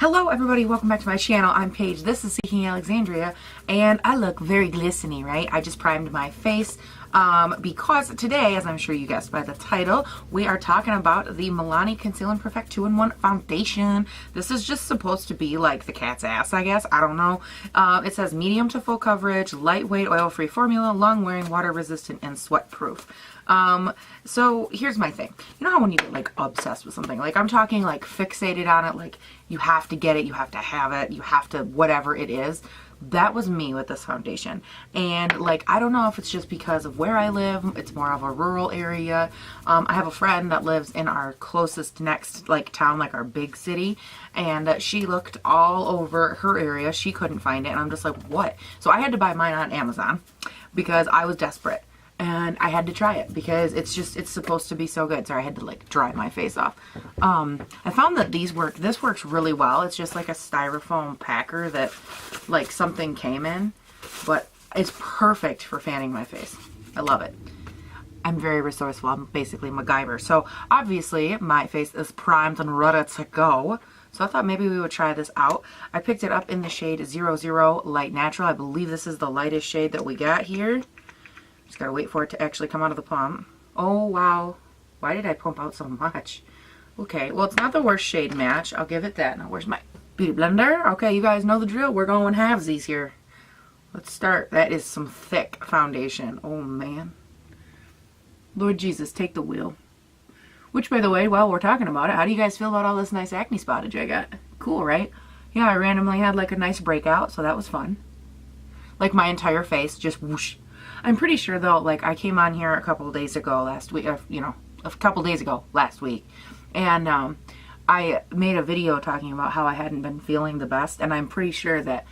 Hello everybody, welcome back to my channel. I'm Paige, this is Seeking Alexandria, and I look very glistening, right? I just primed my face because today, as I'm sure you guessed by the title, we are talking about the Milani Conceal and Perfect 2-in-1 Foundation. This is just supposed to be like the cat's ass, I guess. I don't know. It says medium to full coverage, lightweight, oil-free formula, long-wearing, water-resistant, and sweat-proof. So here's my thing. You know how when you get like obsessed with something, like I'm talking like fixated on it, like you have to get it, you have to have it, you have to whatever it is. That was me with this foundation. And like, I don't know if it's just because of where I live. It's more of a rural area. I have a friend that lives in our closest next like town, like our big city, and she looked all over her area. She couldn't find it, and I'm just like, what? So I had to buy mine on Amazon because I was desperate. And I had to try it because it's supposed to be so good. So I had to like dry my face off. I found that this works really well. It's just like a styrofoam packer that like something came in, but it's perfect for fanning my face. I love it. I'm very resourceful. I'm basically MacGyver. So obviously my face is primed and ready to go. So I thought maybe we would try this out. I picked it up in the shade 00 Light Natural. I believe this is the lightest shade that we got here. Just gotta wait for it to actually come out of the pump. Oh wow, why did I pump out so much? Okay, well it's not the worst shade match, I'll give it that. Now where's my beauty blender? Okay, you guys know the drill, we're going halvesies here. Let's start. That is some thick foundation. Oh man. Lord Jesus, take the wheel. Which, by the way, while we're talking about it, how do you guys feel about all this nice acne spottage I got? Cool, right? Yeah, I randomly had like a nice breakout, so that was fun. Like my entire face just whoosh. I'm pretty sure though, like I came on here a couple of days ago last week, last week, and I made a video talking about how I hadn't been feeling the best, and I'm pretty sure that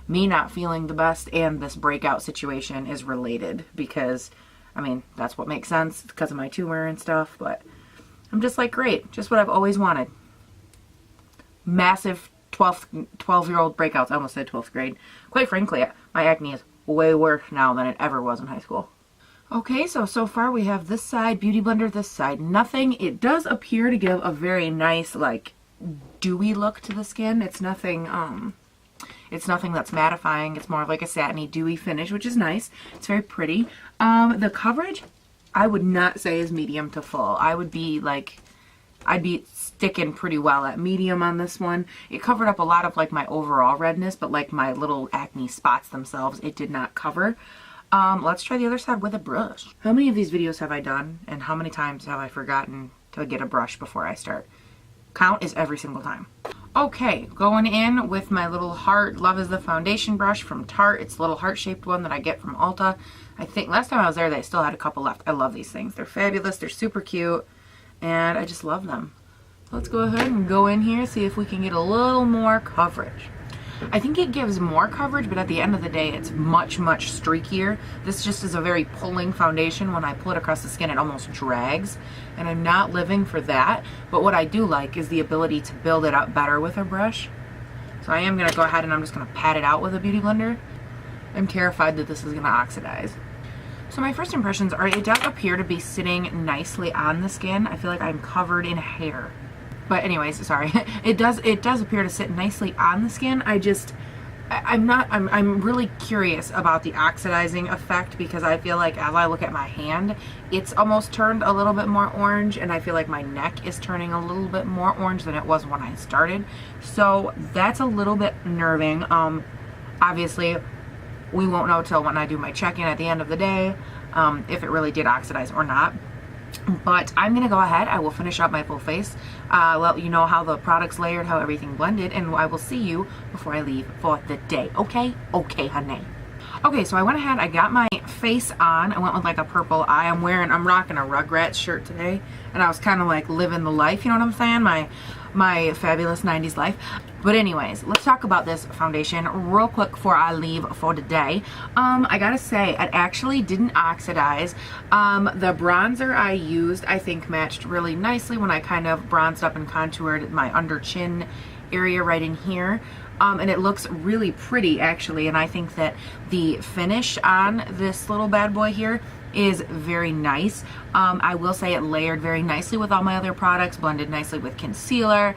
me not feeling the best and this breakout situation is related because, I mean, that's what makes sense because of my tumor and stuff, but I'm just like, great, just what I've always wanted. Massive 12-year-old breakouts. I almost said 12th grade. Quite frankly, my acne is way worse now than it ever was in high school. Okay, so far we have this side, beauty blender, this side, nothing. It does appear to give a very nice, like, dewy look to the skin. It's nothing that's mattifying. It's more of like a satiny, dewy finish, which is nice. It's very pretty. The coverage, I would not say is medium to full. I'd be sticking pretty well at medium on this one. It covered up a lot of like my overall redness, but like my little acne spots themselves, it did not cover. Let's try the other side with a brush. How many of these videos have I done, and how many times have I forgotten to get a brush before I start? Count is every single time. Okay, going in with my little heart Love is the Foundation brush from Tarte. It's a little heart-shaped one that I get from Ulta. I think last time I was there, they still had a couple left. I love these things. They're fabulous. They're super cute. And I just love them. Let's go ahead and go in here, see if we can get a little more coverage. I think it gives more coverage, but at the end of the day, it's much, much streakier. This just is a very pulling foundation. When I pull it across the skin, it almost drags, and I'm not living for that. But what I do like is the ability to build it up better with a brush. So I am going to go ahead and I'm just going to pat it out with a beauty blender. I'm terrified that this is going to oxidize. So my first impressions are it does appear to be sitting nicely on the skin. I feel like I'm covered in hair. But anyways, sorry. It does appear to sit nicely on the skin. I'm really curious about the oxidizing effect because I feel like as I look at my hand, it's almost turned a little bit more orange, and I feel like my neck is turning a little bit more orange than it was when I started. So that's a little bit nerving. Obviously, we won't know till when I do my check-in at the end of the day if it really did oxidize or not. But I'm going to go ahead. I will finish up my full face, let you know how the product's layered, how everything blended, and I will see you before I leave for the day. Okay? Okay, honey. Okay, so I went ahead. I got my face on. I went with like a purple eye. I'm rocking a Rugrats shirt today, and I was kind of like living the life, you know what I'm saying? My fabulous 90s life. But anyways, let's talk about this foundation real quick before I leave for the day. I gotta say, it actually didn't oxidize. The bronzer I used, I think, matched really nicely when I kind of bronzed up and contoured my under chin area right in here. And it looks really pretty actually, and I think that the finish on this little bad boy here is very nice. I will say it layered very nicely with all my other products, blended nicely with concealer.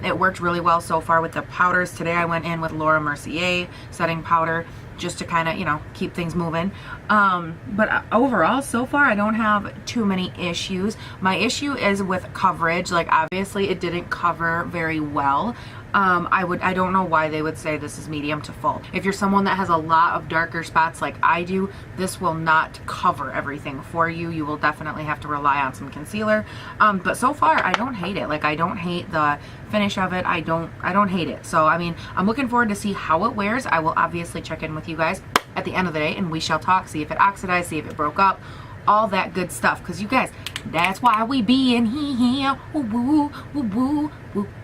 It worked really well so far with the powders. Today I went in with Laura Mercier setting powder just to kind of, you know, keep things moving. But overall, so far, I don't have too many issues. My issue is with coverage. Like, obviously, it didn't cover very well. I don't know why they would say this is medium to full. If you're someone that has a lot of darker spots like I do, this will not cover everything for you. You will definitely have to rely on some concealer. But so far, I don't hate it. Like, I don't hate the finish of it. I don't hate it. So, I mean, I'm looking forward to see how it wears. I will obviously check in with you guys at the end of the day, and we shall talk, see if it oxidized, see if it broke up, all that good stuff. Because you guys, that's why we be in here. Woo, woo, woo, woo, woo,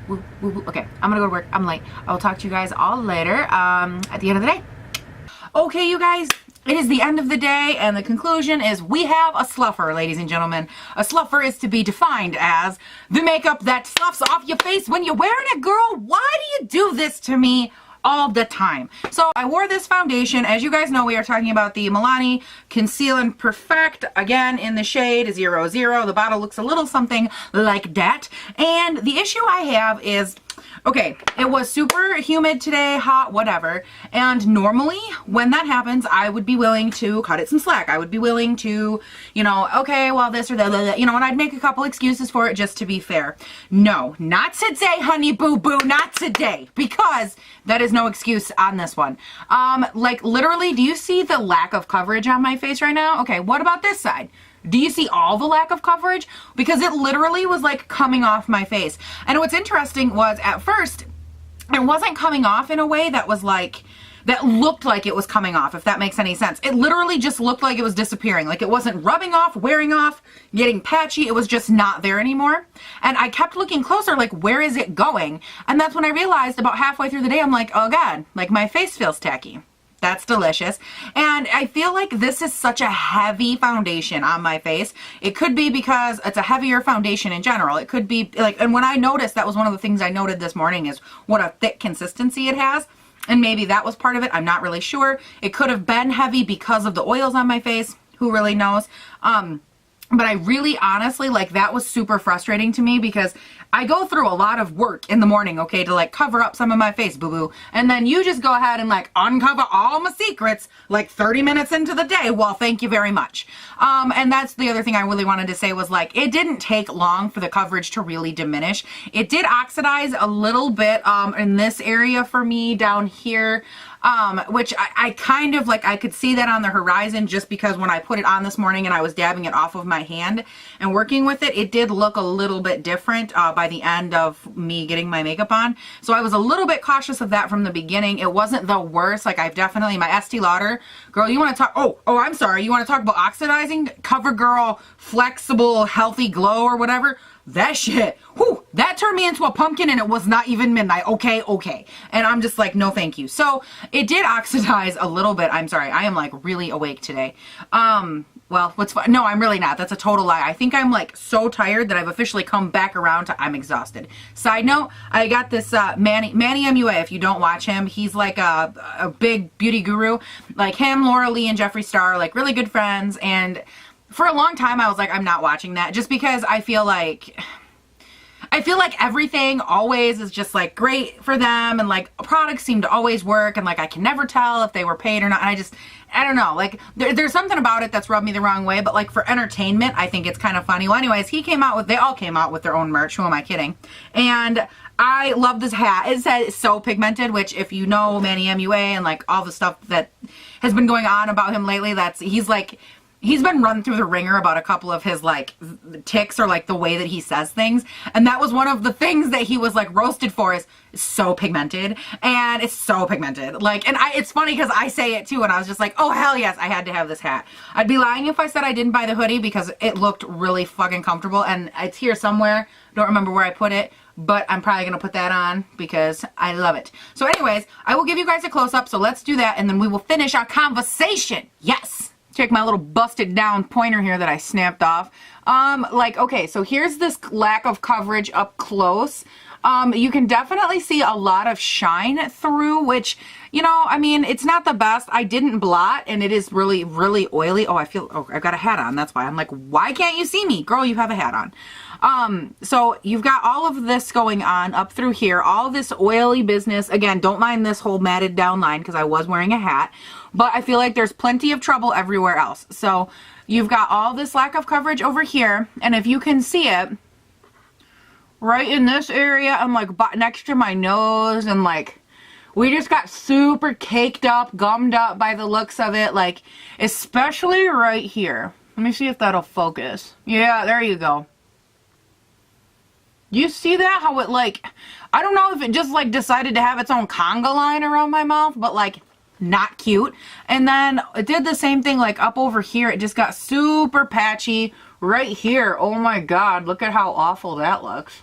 woo, woo, woo. Okay, I'm gonna go to work. I'm late. I will talk to you guys all later at the end of the day. Okay, you guys, it is the end of the day, and the conclusion is we have a sluffer, ladies and gentlemen. A sluffer is to be defined as the makeup that sloughs off your face when you're wearing it, girl. Why do you do this to me all the time? So I wore this foundation. As you guys know, we are talking about the Milani Conceal and Perfect, again in the shade 00. The bottle looks a little something like that. And the issue I have is, okay, it was super humid today, hot, whatever. And normally when that happens, I would be willing to cut it some slack. I would be willing to, you know, okay, well, this or that, you know, and I'd make a couple excuses for it just to be fair. No, not today, honey boo boo, not today, because that is no excuse on this one. Like literally, do you see the lack of coverage on my face right now? Okay, what about this side? Do you see all the lack of coverage? Because it literally was like coming off my face. And what's interesting was at first, it wasn't coming off in a way that was like, that looked like it was coming off, if that makes any sense. It literally just looked like it was disappearing. Like it wasn't rubbing off, wearing off, getting patchy. It was just not there anymore. And I kept looking closer, like, where is it going? And that's when I realized about halfway through the day, I'm like, oh God, like my face feels tacky. That's delicious. And I feel like this is such a heavy foundation on my face. It could be because it's a heavier foundation in general. It could be like, and when I noticed, that was one of the things I noted this morning, is what a thick consistency it has. And maybe that was part of it. I'm not really sure. It could have been heavy because of the oils on my face. Who really knows? But I really honestly, like, that was super frustrating to me because I go through a lot of work in the morning, okay, to like cover up some of my face, boo-boo. And then you just go ahead and like uncover all my secrets like 30 minutes into the day. Well, thank you very much. And that's the other thing I really wanted to say was like, it didn't take long for the coverage to really diminish. It did oxidize a little bit in this area for me down here. Which I kind of like, I could see that on the horizon just because when I put it on this morning and I was dabbing it off of my hand and working with it, it did look a little bit different by the end of me getting my makeup on. So I was a little bit cautious of that from the beginning. It wasn't the worst. Like I've definitely, my Estee Lauder, girl, you want to talk, oh, I'm sorry. You want to talk about oxidizing? CoverGirl Flexible Healthy Glow or whatever. That shit, whew, that turned me into a pumpkin and it was not even midnight. Okay. And I'm just like, no, thank you. So it did oxidize a little bit. I'm sorry. I am like really awake today. Well, what's fun? No, I'm really not. That's a total lie. I think I'm like so tired that I've officially come back around to I'm exhausted. Side note, I got this Manny MUA. If you don't watch him, he's like a big beauty guru. Like him, Laura Lee, and Jeffree Star, like really good friends. And for a long time, I was like, I'm not watching that just because I feel like everything always is just like great for them and like products seem to always work and like I can never tell if they were paid or not. And I don't know, like there's something about it that's rubbed me the wrong way, but like for entertainment, I think it's kind of funny. Well, anyways, they all came out with their own merch. Who am I kidding? And I love this hat. It says it's so pigmented, which if you know Manny MUA and like all the stuff that has been going on about him lately, he's been run through the ringer about a couple of his like tics or like the way that he says things. And that was one of the things that he was like roasted for, is so pigmented. And it's so pigmented. Like, and it's funny because I say it too. And I was just like, oh hell yes, I had to have this hat. I'd be lying if I said I didn't buy the hoodie because it looked really fucking comfortable. And it's here somewhere. Don't remember where I put it, but I'm probably going to put that on because I love it. So anyways, I will give you guys a close up. So let's do that. And then we will finish our conversation. Yes. Check my little busted down pointer here that I snapped off. Okay, so here's this lack of coverage up close. You can definitely see a lot of shine through, which, you know, I mean, it's not the best. I didn't blot, and it is really, really oily. Oh, I've got a hat on. That's why I'm like, why can't you see me? Girl, you have a hat on. So you've got all of this going on up through here, all this oily business. Again, don't mind this whole matted down line because I was wearing a hat, but I feel like there's plenty of trouble everywhere else. So you've got all this lack of coverage over here, and if you can see it, right in this area, I'm like next to my nose, and like, we just got super caked up, gummed up by the looks of it, like, especially right here. Let me see if that'll focus. Yeah, there you go. You see that? How it like, I don't know if it just like decided to have its own conga line around my mouth, but like, not cute. And then it did the same thing like up over here. It just got super patchy right here. Oh my God, look at how awful that looks.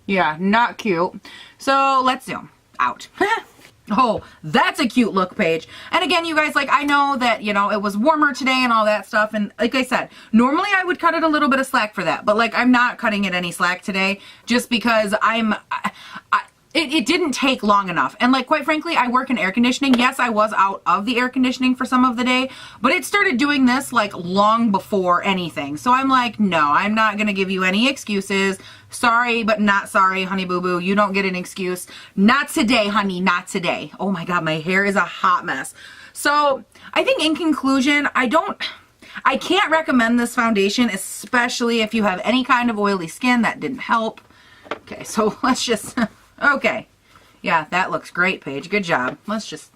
Yeah, not cute. So let's zoom out. Oh, that's a cute look, Paige. And again, you guys, like, I know that, you know, it was warmer today and all that stuff. And like I said, normally I would cut it a little bit of slack for that. But like, I'm not cutting it any slack today just because it didn't take long enough. And like, quite frankly, I work in air conditioning. Yes, I was out of the air conditioning for some of the day, but it started doing this like long before anything. So I'm like, no, I'm not going to give you any excuses. Sorry, but not sorry, honey boo boo. You don't get an excuse. Not today, honey, not today. Oh my God, my hair is a hot mess. So I think in conclusion, I can't recommend this foundation, especially if you have any kind of oily skin. That didn't help. Okay, so let's just... Okay. Yeah, that looks great, Paige. Good job. Let's just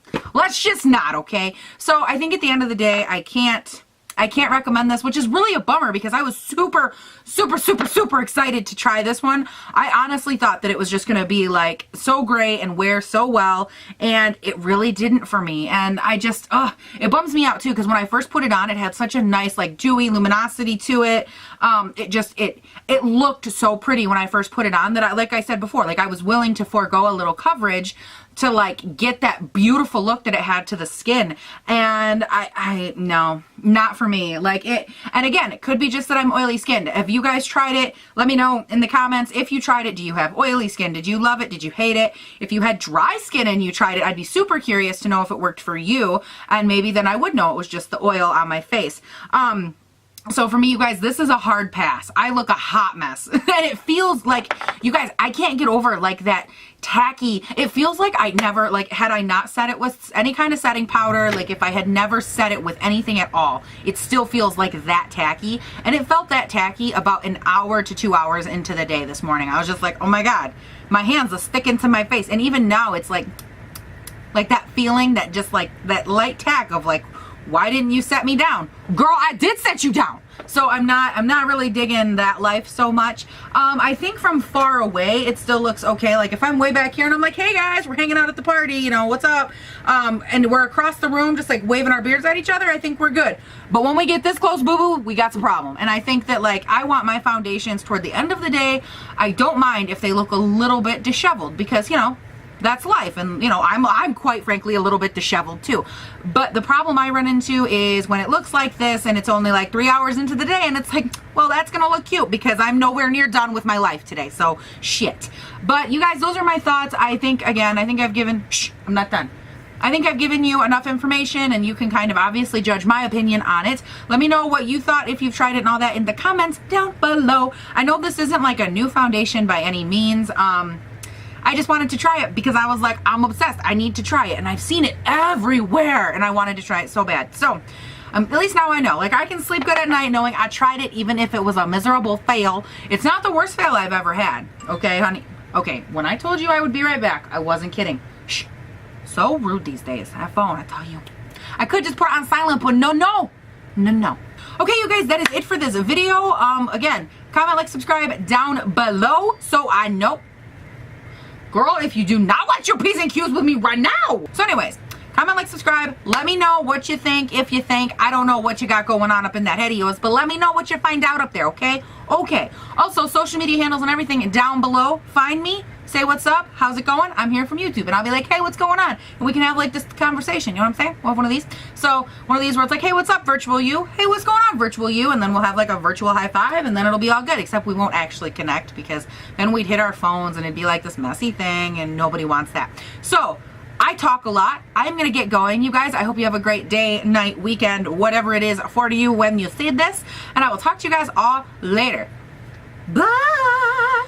not, okay? So I think at the end of the day, I can't recommend this, which is really a bummer because I was super, super, super, super excited to try this one. I honestly thought that it was just going to be like so great and wear so well, and it really didn't for me. And I just, it bums me out too because when I first put it on, it had such a nice like dewy luminosity to it. It looked so pretty when I first put it on that like I said before, like I was willing to forego a little coverage to like get that beautiful look that it had to the skin. And no, not for me. Like it, and again, it could be just that I'm oily skinned. If you guys tried it, let me know in the comments. If you tried it, do you have oily skin? Did you love it? Did you hate it? If you had dry skin and you tried it, I'd be super curious to know if it worked for you, and maybe then I would know it was just the oil on my face. So for me, you guys, this is a hard pass. I look a hot mess. And it feels like, you guys, I can't get over like that tacky. It feels like I never, like, had I not set it with any kind of setting powder, like if I had never set it with anything at all, it still feels like that tacky. And it felt that tacky about an hour to 2 hours into the day this morning. I was just like, oh my God, my hands are sticking to my face. And even now it's like that feeling that just like that light tack of like, why didn't you set me down? Girl, I did set you down. So I'm not really digging that life so much. I think from far away, it still looks okay. Like if I'm way back here and I'm like, hey guys, we're hanging out at the party, you know, what's up? And we're across the room just like waving our beards at each other, I think we're good. But when we get this close, boo-boo, we got some problem. And I think that like, I want my foundations toward the end of the day. I don't mind if they look a little bit disheveled because, you know, that's life. And you know, I'm quite frankly a little bit disheveled too. But the problem I run into is when it looks like this and it's only like 3 hours into the day and it's like, well, that's gonna look cute because I'm nowhere near done with my life today. So shit. But you guys, those are my thoughts. I think, again, I think I've given, I'm not done. I think I've given you enough information and you can kind of obviously judge my opinion on it. Let me know what you thought if you've tried it and all that in the comments down below. I know this isn't like a new foundation by any means. I just wanted to try it because I was like, I'm obsessed. I need to try it. And I've seen it everywhere and I wanted to try it so bad. So at least now I know. Like I can sleep good at night knowing I tried it even if it was a miserable fail. It's not the worst fail I've ever had. Okay, honey? Okay, when I told you I would be right back, I wasn't kidding. Shh. So rude these days. That phone, I tell you. I could just put it on silent, but no. Okay, you guys, that is it for this video. Again, comment, like, subscribe down below so I know. Girl, if you do not want your P's and Q's with me right now. So anyways, Comment, like, subscribe. Let me know what you think, if you think. I don't know what you got going on up in that head of yours, but let me know what you find out up there, okay? Okay. Also, social media handles and everything down below. Find me. Say what's up. How's it going? I'm here from YouTube. And I'll be like, hey, what's going on? And we can have like this conversation. You know what I'm saying? We'll have one of these. So one of these where it's like, hey, what's up, virtual you? Hey, what's going on, virtual you? And then we'll have like a virtual high five, and then it'll be all good, except we won't actually connect, because then we'd hit our phones and it'd be like this messy thing, and nobody wants that. So I talk a lot. I'm going to get going, you guys. I hope you have a great day, night, weekend, whatever it is for you when you see this. And I will talk to you guys all later. Bye.